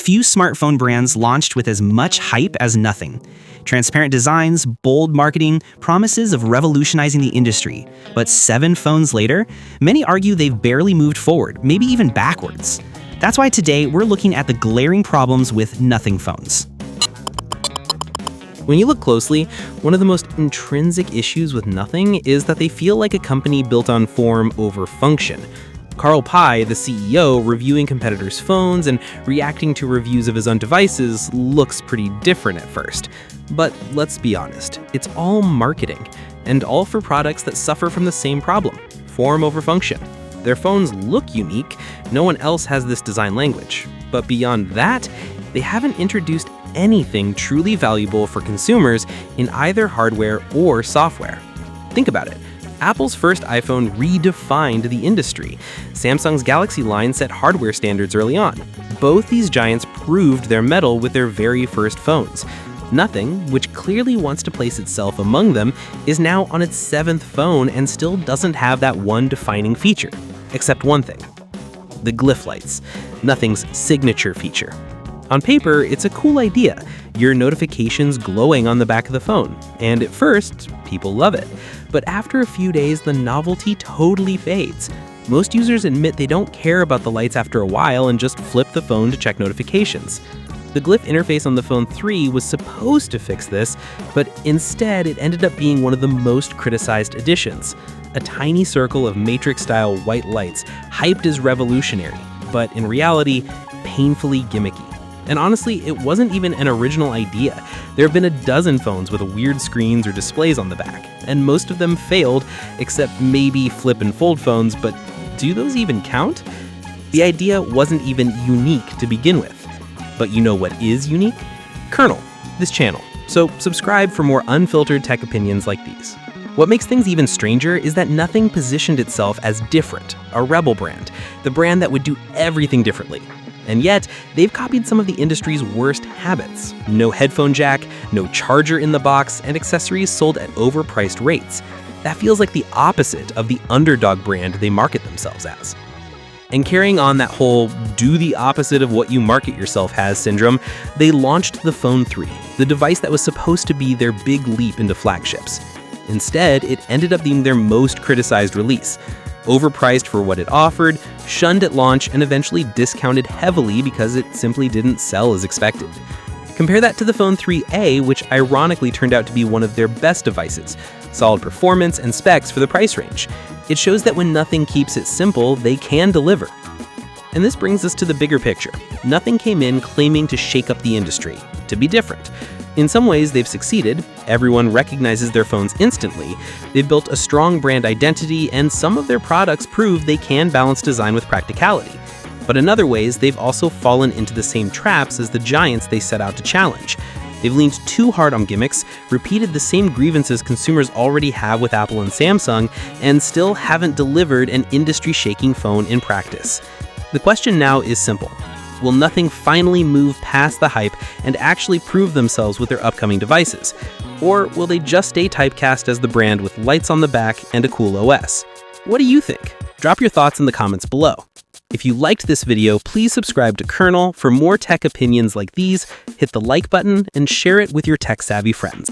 Few smartphone brands launched with as much hype as nothing. Transparent designs, bold marketing, promises of revolutionizing the industry. But 7 phones later, many argue they've barely moved forward, maybe even backwards. That's why today we're looking at the glaring problems with nothing phones. When you look closely, one of the most intrinsic issues with Nothing is that they feel like a company built on form over function. Carl Pei, the CEO, reviewing competitors' phones and reacting to reviews of his own devices looks pretty different at first. But let's be honest, it's all marketing, and all for products that suffer from the same problem, form over function. Their phones look unique, no one else has this design language. But beyond that, they haven't introduced anything truly valuable for consumers in either hardware or software. Think about it. Apple's first iPhone redefined the industry. Samsung's Galaxy line set hardware standards early on. Both these giants proved their mettle with their very first phones. Nothing, which clearly wants to place itself among them, is now on its 7th phone and still doesn't have that one defining feature. Except one thing. The glyph lights, Nothing's signature feature. On paper, it's a cool idea, your notifications glowing on the back of the phone, and at first, people love it. But after a few days, the novelty totally fades. Most users admit they don't care about the lights after a while and just flip the phone to check notifications. The glyph interface on the Phone 3 was supposed to fix this, but instead it ended up being one of the most criticized additions. A tiny circle of Matrix-style white lights, hyped as revolutionary, but in reality, painfully gimmicky. And honestly, it wasn't even an original idea. There have been a dozen phones with weird screens or displays on the back, and most of them failed, except maybe flip and fold phones, but do those even count? The idea wasn't even unique to begin with. But you know what is unique? Kernel, this channel. So subscribe for more unfiltered tech opinions like these. What makes things even stranger is that Nothing positioned itself as different, a rebel brand, the brand that would do everything differently. And yet, they've copied some of the industry's worst habits. No headphone jack, no charger in the box, and accessories sold at overpriced rates. That feels like the opposite of the underdog brand they market themselves as. And carrying on that whole do the opposite of what you market yourself as syndrome, they launched the Phone 3, the device that was supposed to be their big leap into flagships. Instead, it ended up being their most criticized release. Overpriced for what it offered, shunned at launch, and eventually discounted heavily because it simply didn't sell as expected. Compare that to the Phone 3A, which ironically turned out to be one of their best devices. Solid performance and specs for the price range. It shows that when Nothing keeps it simple, they can deliver. And this brings us to the bigger picture. Nothing came in claiming to shake up the industry, to be different. In some ways, they've succeeded. Everyone recognizes their phones instantly. They've built a strong brand identity, and some of their products prove they can balance design with practicality. But in other ways, they've also fallen into the same traps as the giants they set out to challenge. They've leaned too hard on gimmicks, repeated the same grievances consumers already have with Apple and Samsung, and still haven't delivered an industry-shaking phone in practice. The question now is simple. Will Nothing finally move past the hype and actually prove themselves with their upcoming devices? Or will they just stay typecast as the brand with lights on the back and a cool OS? What do you think? Drop your thoughts in the comments below. If you liked this video, please subscribe to Kernel for more tech opinions like these, hit the like button, and share it with your tech-savvy friends.